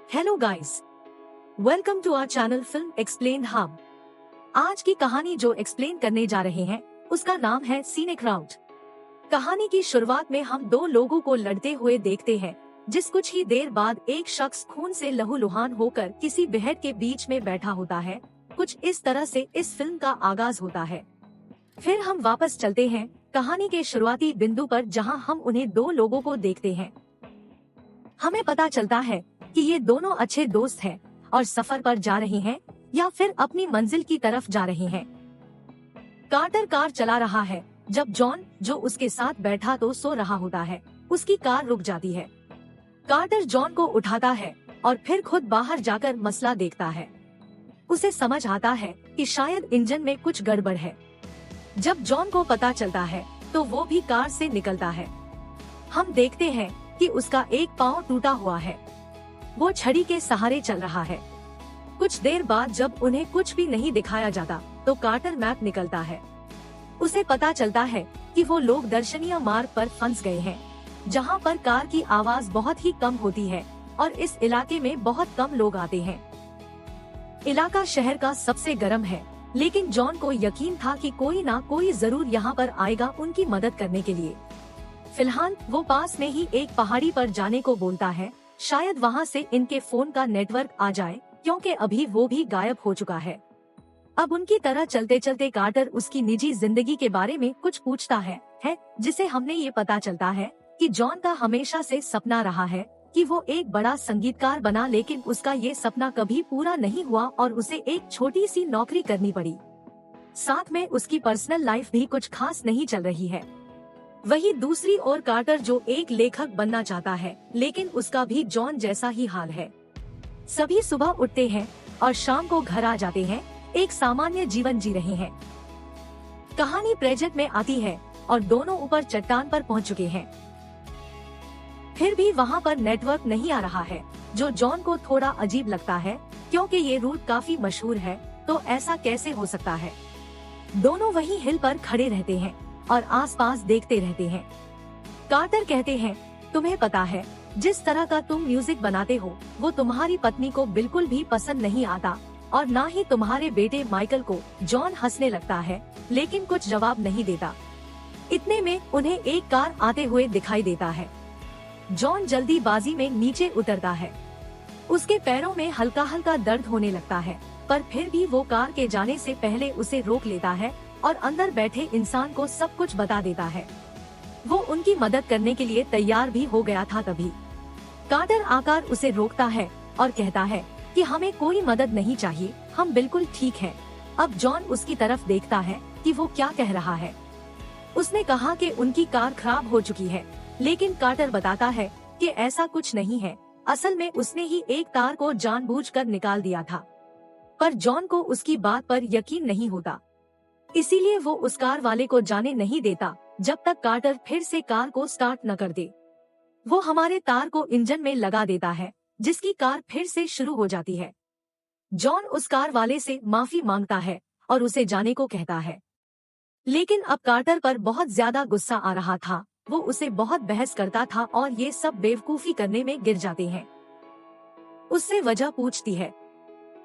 Hello guys, welcome to our channel film explain हम। आज की कहानी जो एक्सप्लेन करने जा रहे हैं उसका नाम है सीनिक राउट। कहानी की शुरुआत में हम दो लोगों को लड़ते हुए देखते हैं, जिस कुछ ही देर बाद एक शख्स खून से लहूलुहान होकर किसी बेहद के बीच में बैठा होता है। कुछ इस तरह से इस फिल्म का आगाज होता है। फिर हम वापस चलते हैं कहानी के शुरुआती बिंदु पर, जहां हम उन्हें दो लोगों को देखते हैं। हमें पता चलता है कि ये दोनों अच्छे दोस्त हैं और सफर पर जा रहे हैं या फिर अपनी मंजिल की तरफ जा रहे हैं। कार्टर कार चला रहा है जब जॉन, जो उसके साथ बैठा तो सो रहा होता है, उसकी कार रुक जाती है। कार्टर जॉन को उठाता है और फिर खुद बाहर जाकर मसला देखता है। उसे समझ आता है कि शायद इंजन में कुछ गड़बड़ है। जब जॉन को पता चलता है तो वो भी कार से निकलता है। हम देखते हैं कि उसका एक पाँव टूटा हुआ है। वो छड़ी के सहारे चल रहा है। कुछ देर बाद जब उन्हें कुछ भी नहीं दिखाया जाता तो कार्टर मैप निकलता है। उसे पता चलता है कि वो लोग दर्शनीय मार्ग पर फंस गए हैं, जहां पर कार की आवाज बहुत ही कम होती है और इस इलाके में बहुत कम लोग आते हैं। इलाका शहर का सबसे गर्म है, लेकिन जॉन को यकीन था कि कोई ना कोई जरूर यहाँ पर आएगा उनकी मदद करने के लिए। फिलहाल वो पास में ही एक पहाड़ी पर जाने को बोलता है, शायद वहाँ से इनके फोन का नेटवर्क आ जाए, क्योंकि अभी वो भी गायब हो चुका है। अब उनकी तरह चलते चलते कार्टर उसकी निजी जिंदगी के बारे में कुछ पूछता है जिसे हमने ये पता चलता है कि जॉन का हमेशा से सपना रहा है कि वो एक बड़ा संगीतकार बना, लेकिन उसका ये सपना कभी पूरा नहीं हुआ और उसे एक छोटी सी नौकरी करनी पड़ी। साथ में उसकी पर्सनल लाइफ भी कुछ खास नहीं चल रही है। वही दूसरी ओर कार्टर, जो एक लेखक बनना चाहता है, लेकिन उसका भी जॉन जैसा ही हाल है। सभी सुबह उठते हैं और शाम को घर आ जाते हैं, एक सामान्य जीवन जी रहे हैं। कहानी प्रेजेंट में आती है और दोनों ऊपर चट्टान पर पहुंच चुके हैं। फिर भी वहां पर नेटवर्क नहीं आ रहा है, जो जॉन को थोड़ा अजीब लगता है, क्योंकि ये रूट काफी मशहूर है। तो ऐसा कैसे हो सकता है? दोनों वही हिल पर खड़े रहते हैं और आसपास देखते रहते हैं। कार्टर कहते हैं, तुम्हें पता है, जिस तरह का तुम म्यूजिक बनाते हो वो तुम्हारी पत्नी को बिल्कुल भी पसंद नहीं आता और ना ही तुम्हारे बेटे माइकल को। जॉन हंसने लगता है, लेकिन कुछ जवाब नहीं देता। इतने में उन्हें एक कार आते हुए दिखाई देता है। जॉन जल्दीबाजी में नीचे उतरता है। उसके पैरों में हल्का हल्का दर्द होने लगता है, पर फिर भी वो कार के जाने से पहले उसे रोक लेता है और अंदर बैठे इंसान को सब कुछ बता देता है। वो उनकी मदद करने के लिए तैयार भी हो गया था। तभी कार्टर आकर उसे रोकता है और कहता है कि हमें कोई मदद नहीं चाहिए, हम बिल्कुल ठीक हैं। अब जॉन उसकी तरफ देखता है कि वो क्या कह रहा है। उसने कहा कि उनकी कार खराब हो चुकी है, लेकिन कार्टर बताता है कि ऐसा कुछ नहीं है। असल में उसने ही एक तार को जानबूझकर निकाल दिया था। पर जॉन को उसकी बात पर यकीन नहीं होता, इसीलिए वो उस कार वाले को जाने नहीं देता जब तक कार्टर फिर से कार को स्टार्ट न कर दे। वो हमारे तार को इंजन में लगा देता है, जिसकी कार फिर से शुरू हो जाती है। जॉन उस कार वाले से माफी मांगता है और उसे जाने को कहता है, लेकिन अब कार्टर पर बहुत ज्यादा गुस्सा आ रहा था। वो उसे बहुत बहस करता था और ये सब बेवकूफी करने में गिर जाते हैं। उससे वजह पूछती है।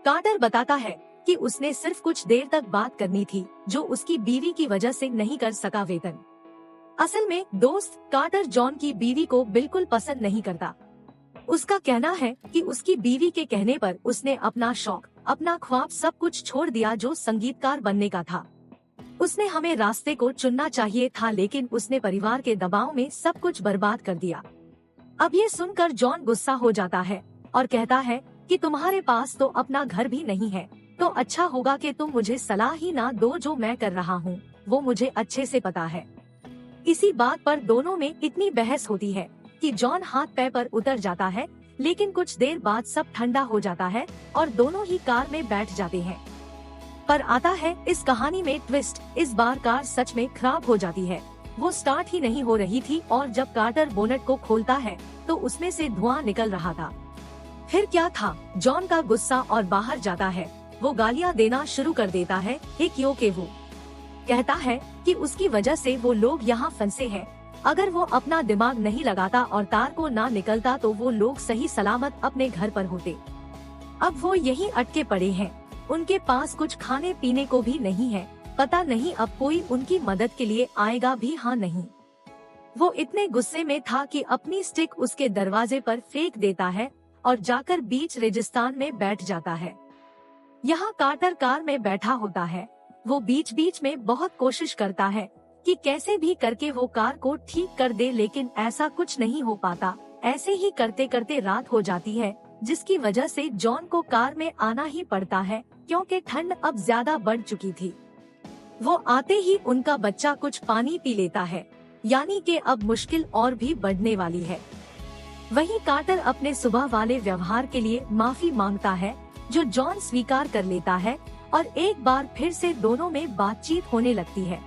कार्टर बताता है कि उसने सिर्फ कुछ देर तक बात करनी थी, जो उसकी बीवी की वजह से नहीं कर सका। वेतन असल में दोस्त कार्टर जॉन की बीवी को बिल्कुल पसंद नहीं करता। उसका कहना है कि उसकी बीवी के कहने पर उसने अपना शौक, अपना ख्वाब सब कुछ छोड़ दिया, जो संगीतकार बनने का था। उसने हमें रास्ते को चुनना चाहिए था, लेकिन उसने परिवार के दबाव में सब कुछ बर्बाद कर दिया। अब ये सुनकर जॉन गुस्सा हो जाता है और कहता है कि तुम्हारे पास तो अपना घर भी नहीं है, तो अच्छा होगा कि तुम मुझे सलाह ही ना दो। जो मैं कर रहा हूँ वो मुझे अच्छे से पता है। इसी बात पर दोनों में इतनी बहस होती है कि जॉन हाथ पैर पर उतर जाता है, लेकिन कुछ देर बाद सब ठंडा हो जाता है और दोनों ही कार में बैठ जाते हैं। पर आता है इस कहानी में ट्विस्ट। इस बार कार सच में खराब हो जाती है। वो स्टार्ट ही नहीं हो रही थी और जब कार्टर बोनट को खोलता है तो उसमें से धुआं निकल रहा था। फिर क्या था, जॉन का गुस्सा और बाहर जाता है। वो गालियां देना शुरू कर देता है। वो कहता है कि उसकी वजह से वो लोग यहाँ फंसे हैं, अगर वो अपना दिमाग नहीं लगाता और तार को ना निकलता तो वो लोग सही सलामत अपने घर पर होते। अब वो यहीं अटके पड़े हैं, उनके पास कुछ खाने पीने को भी नहीं है। पता नहीं अब कोई उनकी मदद के लिए आएगा भी हाँ नहीं। वो इतने गुस्से में था कि अपनी स्टिक उसके दरवाजे पर फेंक देता है और जाकर बीच रेगिस्तान में बैठ जाता है। यहाँ कार्टर कार में बैठा होता है। वो बीच बीच में बहुत कोशिश करता है कि कैसे भी करके वो कार को ठीक कर दे, लेकिन ऐसा कुछ नहीं हो पाता। ऐसे ही करते करते रात हो जाती है, जिसकी वजह से जॉन को कार में आना ही पड़ता है क्योंकि ठंड अब ज्यादा बढ़ चुकी थी। वो आते ही उनका बच्चा कुछ पानी पी लेता है, यानी कि अब मुश्किल और भी बढ़ने वाली है। वहीं कार्टर अपने सुबह वाले व्यवहार के लिए माफी मांगता है, जो जॉन स्वीकार कर लेता है और एक बार फिर से दोनों में बातचीत होने लगती है।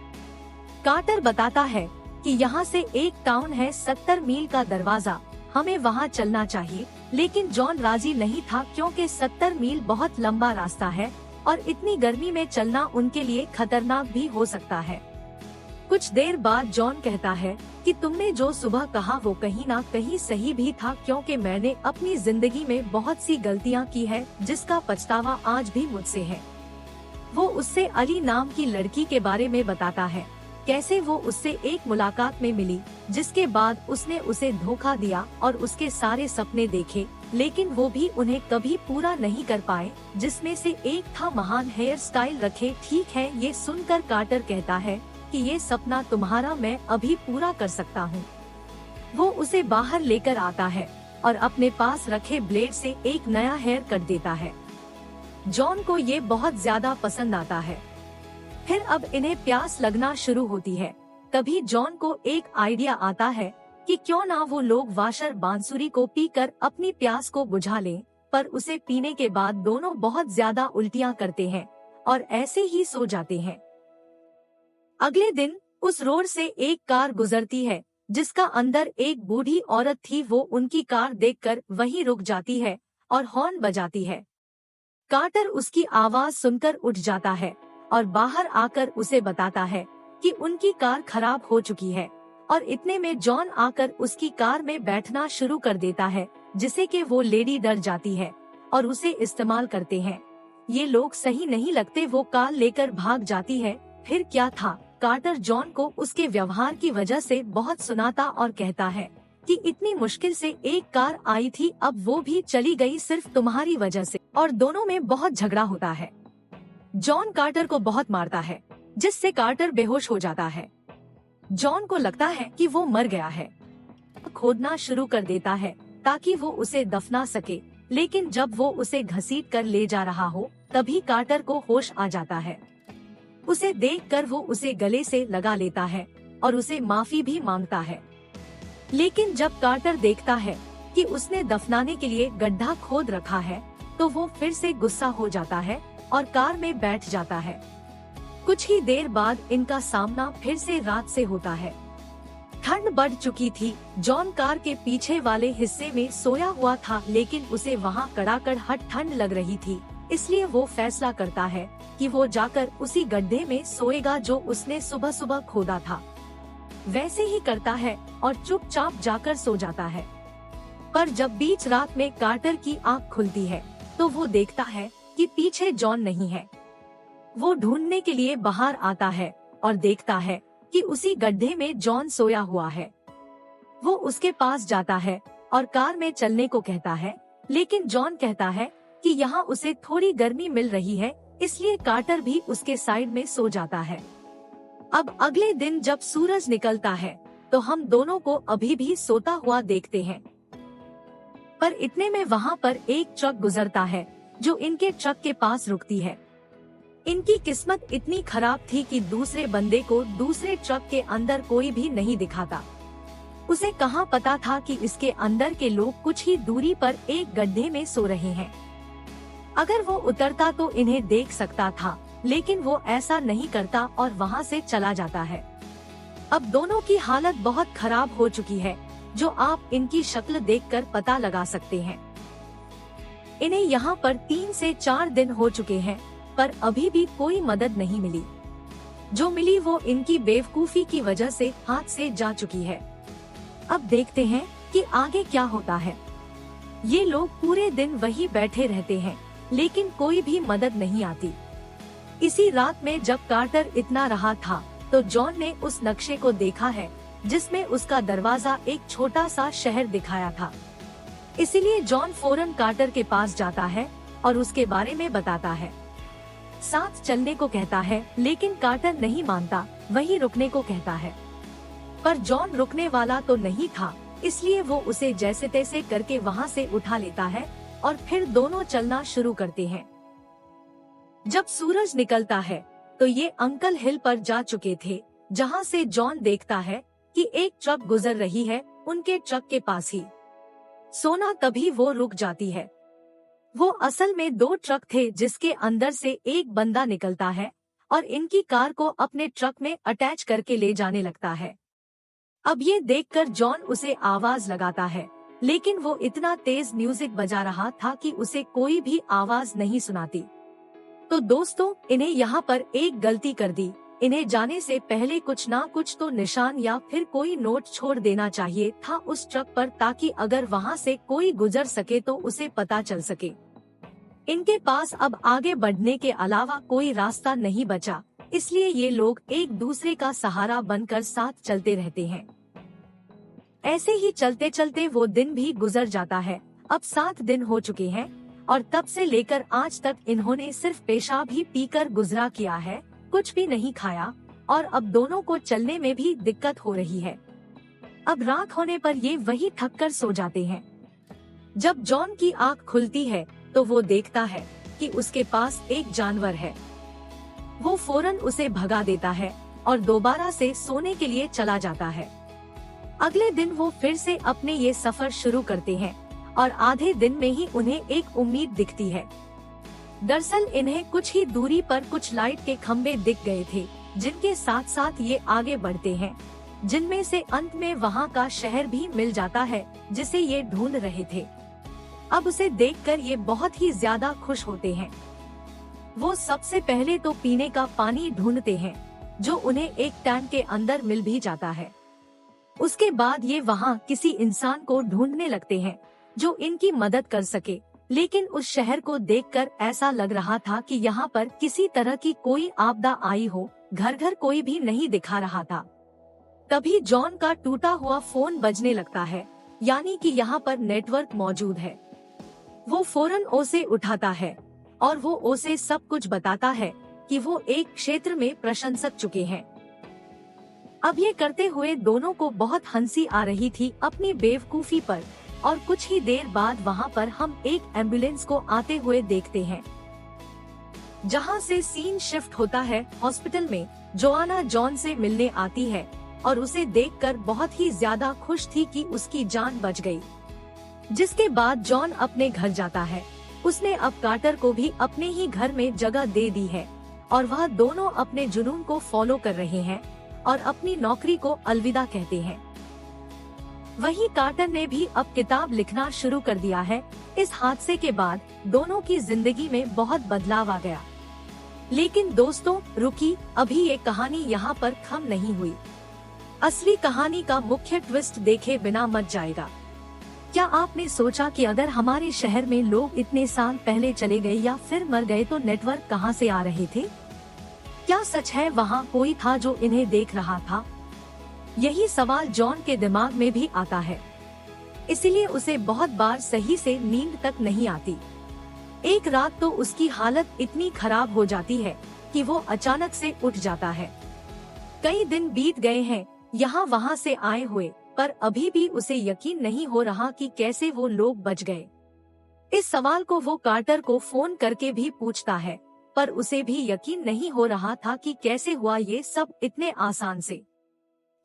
कार्टर बताता है कि यहाँ से एक टाउन है 70 मील का दरवाजा, हमें वहाँ चलना चाहिए, लेकिन जॉन राजी नहीं था क्योंकि 70 मील बहुत लंबा रास्ता है और इतनी गर्मी में चलना उनके लिए खतरनाक भी हो सकता है। कुछ देर बाद जॉन कहता है कि तुमने जो सुबह कहा वो कहीं ना कहीं सही भी था, क्योंकि मैंने अपनी जिंदगी में बहुत सी गलतियाँ की है जिसका पछतावा आज भी मुझसे है। वो उससे अली नाम की लड़की के बारे में बताता है, कैसे वो उससे एक मुलाकात में मिली, जिसके बाद उसने उसे धोखा दिया और उसके सारे सपने देखे, लेकिन वो भी उन्हें कभी पूरा नहीं कर पाए, जिसमें से एक था महान हेयर स्टाइल रखे। ठीक है, ये सुनकर कार्टर कहता है कि ये सपना तुम्हारा मैं अभी पूरा कर सकता हूँ। वो उसे बाहर लेकर आता है और अपने पास रखे ब्लेड से एक नया हेयर कट देता है। जॉन को ये बहुत ज्यादा पसंद आता है। फिर अब इन्हें प्यास लगना शुरू होती है। तभी जॉन को एक आइडिया आता है कि क्यों ना वो लोग वाशर बांसुरी को पीकर अपनी प्यास को बुझा लें, पर उसे पीने के बाद दोनों बहुत ज्यादा उल्टियां करते हैं और ऐसे ही सो जाते हैं। अगले दिन उस रोड से एक कार गुजरती है जिसका अंदर एक बूढ़ी औरत थी। वो उनकी कार देखकर वहीं रुक जाती है और हॉर्न बजाती है। कार्टर उसकी आवाज सुनकर उठ जाता है और बाहर आकर उसे बताता है कि उनकी कार खराब हो चुकी है, और इतने में जॉन आकर उसकी कार में बैठना शुरू कर देता है, जिसे कि वो लेडी डर जाती है और उसे इस्तेमाल करते हैं। ये लोग सही नहीं लगते। वो कार लेकर भाग जाती है। फिर क्या था, कार्टर जॉन को उसके व्यवहार की वजह से बहुत सुनाता और कहता है कि इतनी मुश्किल से एक कार आई थी, अब वो भी चली गई सिर्फ तुम्हारी वजह से, और दोनों में बहुत झगड़ा होता है। जॉन कार्टर को बहुत मारता है, जिससे कार्टर बेहोश हो जाता है। जॉन को लगता है कि वो मर गया है। खोदना शुरू कर देता है ताकि वो उसे दफना सके, लेकिन जब वो उसे घसीट कर ले जा रहा हो तभी कार्टर को होश आ जाता है। उसे देखकर वो उसे गले से लगा लेता है और उसे माफी भी मांगता है। लेकिन जब कार्टर देखता है कि उसने दफनाने के लिए गड्ढा खोद रखा है तो वो फिर से गुस्सा हो जाता है और कार में बैठ जाता है। कुछ ही देर बाद इनका सामना फिर से रात से होता है। ठंड बढ़ चुकी थी। जॉन कार के पीछे वाले हिस्से में सोया हुआ था, लेकिन उसे वहाँ कड़ाकड़ाहट ठंड लग रही थी, इसलिए वो फैसला करता है कि वो जाकर उसी गड्ढे में सोएगा जो उसने सुबह सुबह खोदा था। वैसे ही करता है और चुपचाप जाकर सो जाता है। पर जब बीच रात में कार्टर की आँख खुलती है तो वो देखता है कि पीछे जॉन नहीं है। वो ढूंढने के लिए बाहर आता है और देखता है कि उसी गड्ढे में जॉन सोया हुआ है। वो उसके पास जाता है और कार में चलने को कहता है, लेकिन जॉन कहता है कि यहाँ उसे थोड़ी गर्मी मिल रही है, इसलिए कार्टर भी उसके साइड में सो जाता है। अब अगले दिन जब सूरज निकलता है तो हम दोनों को अभी भी सोता हुआ देखते हैं। पर इतने में वहाँ पर एक ट्रक गुजरता है जो इनके ट्रक के पास रुकती है। इनकी किस्मत इतनी खराब थी कि दूसरे बंदे को दूसरे ट्रक के अंदर कोई भी नहीं दिखाता। उसे कहाँ पता था कि इसके अंदर के लोग कुछ ही दूरी पर एक गड्ढे में सो रहे हैं। अगर वो उतरता तो इन्हें देख सकता था, लेकिन वो ऐसा नहीं करता और वहाँ से चला जाता है। अब दोनों की हालत बहुत खराब हो चुकी है, जो आप इनकी शक्ल देखकर पता लगा सकते हैं। इन्हें यहाँ पर 3 से 4 दिन हो चुके हैं, पर अभी भी कोई मदद नहीं मिली। जो मिली वो इनकी बेवकूफी की वजह से हाथ से जा चुकी है। अब देखते हैं कि आगे क्या होता है। ये लोग पूरे दिन वही बैठे रहते हैं, लेकिन कोई भी मदद नहीं आती। इसी रात में जब कार्टर इतना रहा था तो जॉन ने उस नक्शे को देखा है जिसमें उसका दरवाजा एक छोटा सा शहर दिखाया था। इसीलिए जॉन फौरन कार्टर के पास जाता है और उसके बारे में बताता है। साथ चलने को कहता है, लेकिन कार्टर नहीं मानता, वहीं रुकने को कहता है। पर जॉन रुकने वाला तो नहीं था, इसलिए वो उसे जैसे तैसे करके वहाँ से उठा लेता है और फिर दोनों चलना शुरू करते हैं। जब सूरज निकलता है तो ये अंकल हिल पर जा चुके थे, जहाँ से जॉन देखता है कि एक ट्रक गुजर रही है उनके ट्रक के पास ही। सोना तभी वो रुक जाती है। वो असल में 2 ट्रक थे जिसके अंदर से एक बंदा निकलता है और इनकी कार को अपने ट्रक में अटैच करके ले जाने लगता है। अब ये देखकर जॉन उसे आवाज लगाता है, लेकिन वो इतना तेज म्यूजिक बजा रहा था कि उसे कोई भी आवाज नहीं सुनाती। तो दोस्तों, इन्हें यहाँ पर एक गलती कर दी। इन्हें जाने से पहले कुछ ना कुछ तो निशान या फिर कोई नोट छोड़ देना चाहिए था उस ट्रक पर, ताकि अगर वहाँ से कोई गुजर सके तो उसे पता चल सके। इनके पास अब आगे बढ़ने के अलावा कोई रास्ता नहीं बचा, इसलिए ये लोग एक दूसरे का सहारा बनकर साथ चलते रहते हैं। ऐसे ही चलते चलते वो दिन भी गुजर जाता है। अब 7 दिन हो चुके हैं और तब से लेकर आज तक इन्होंने सिर्फ पेशाब ही पीकर गुजरा किया है, कुछ भी नहीं खाया, और अब दोनों को चलने में भी दिक्कत हो रही है। अब रात होने पर ये वही थक कर सो जाते हैं। जब जॉन की आँख खुलती है तो वो देखता है कि उसके पास एक जानवर है। वो फौरन उसे भगा देता है और दोबारा से सोने के लिए चला जाता है। अगले दिन वो फिर से अपने ये सफर शुरू करते हैं और आधे दिन में ही उन्हें एक उम्मीद दिखती है। दरअसल इन्हें कुछ ही दूरी पर कुछ लाइट के खंभे दिख गए थे, जिनके साथ साथ ये आगे बढ़ते हैं, जिनमें से अंत में वहाँ का शहर भी मिल जाता है जिसे ये ढूंढ रहे थे। अब उसे देखकर ये बहुत ही ज्यादा खुश होते हैं। वो सबसे पहले तो पीने का पानी ढूंढते हैं, जो उन्हें एक टैंक के अंदर मिल भी जाता है। उसके बाद ये वहाँ किसी इंसान को ढूंढने लगते हैं जो इनकी मदद कर सके, लेकिन उस शहर को देखकर ऐसा लग रहा था कि यहाँ पर किसी तरह की कोई आपदा आई हो। घर घर कोई भी नहीं दिखा रहा था। तभी जॉन का टूटा हुआ फोन बजने लगता है, यानी कि यहाँ पर नेटवर्क मौजूद है। वो फौरन उसे उठाता है और वो उसे सब कुछ बताता है कि वो एक क्षेत्र में प्रशंसक चुके हैं। अब ये करते हुए दोनों को बहुत हंसी आ रही थी अपनी बेवकूफी पर, और कुछ ही देर बाद वहाँ पर हम एक एम्बुलेंस को आते हुए देखते हैं, जहाँ से सीन शिफ्ट होता है हॉस्पिटल में। जोआना जॉन से मिलने आती है और उसे देखकर बहुत ही ज्यादा खुश थी कि उसकी जान बच गई। जिसके बाद जॉन अपने घर जाता है। उसने अब कार्टर को भी अपने ही घर में जगह दे दी है और वह दोनों अपने जुनून को फॉलो कर रहे हैं और अपनी नौकरी को अलविदा कहते हैं। वहीं कार्टर ने भी अब किताब लिखना शुरू कर दिया है। इस हादसे के बाद दोनों की जिंदगी में बहुत बदलाव आ गया। लेकिन दोस्तों रुकी, अभी ये कहानी यहाँ पर खत्म नहीं हुई। असली कहानी का मुख्य ट्विस्ट देखे बिना मत जाएगा। क्या आपने सोचा कि अगर हमारे शहर में लोग इतने साल पहले चले गए या फिर मर गए तो नेटवर्क कहां से आ रहे थे? क्या सच है वहां कोई था जो इन्हें देख रहा था? यही सवाल जॉन के दिमाग में भी आता है। इसीलिए उसे बहुत बार सही से नींद तक नहीं आती। एक रात तो उसकी हालत इतनी खराब हो जाती है कि वो अचानक से उठ जाता है। कई दिन बीत गए हैं यहाँ वहाँ से आए हुए, पर अभी भी उसे यकीन नहीं हो रहा कि कैसे वो लोग बच गए। इस सवाल को वो कार्टर को फोन करके भी पूछता है, पर उसे भी यकीन नहीं हो रहा था कि कैसे हुआ ये सब इतने आसान से।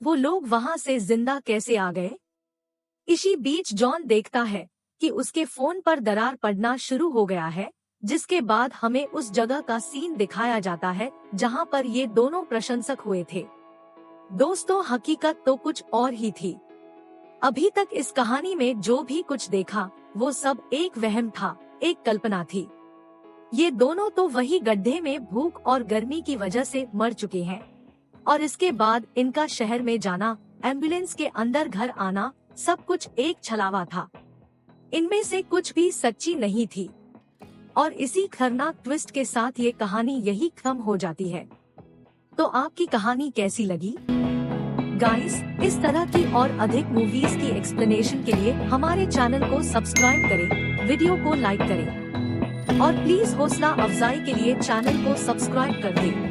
वो लोग वहाँ से जिंदा कैसे आ गए? इसी बीच जॉन देखता है कि उसके फोन पर दरार पड़ना शुरू हो गया है, जिसके बाद हमें उस जगह का सीन दिखाया जाता है जहाँ पर ये दोनों प्रशंसक हुए थे। दोस्तों हकीकत तो कुछ और ही थी। अभी तक इस कहानी में जो भी कुछ देखा वो सब एक वहम था, एक कल्पना थी। ये दोनों तो वही गड्ढे में भूख और गर्मी की वजह से मर चुके हैं और इसके बाद इनका शहर में जाना, एम्बुलेंस के अंदर घर आना, सब कुछ एक छलावा था। इनमें से कुछ भी सच्ची नहीं थी और इसी खतरनाक ट्विस्ट के साथ ये कहानी यही खत्म हो जाती है। तो आपकी कहानी कैसी लगी? गाइस, इस तरह की और अधिक मूवीज की एक्सप्लेनेशन के लिए हमारे चैनल को सब्सक्राइब करें, वीडियो को लाइक करें और प्लीज हौसला अफजाई के लिए चैनल को सब्सक्राइब कर दें।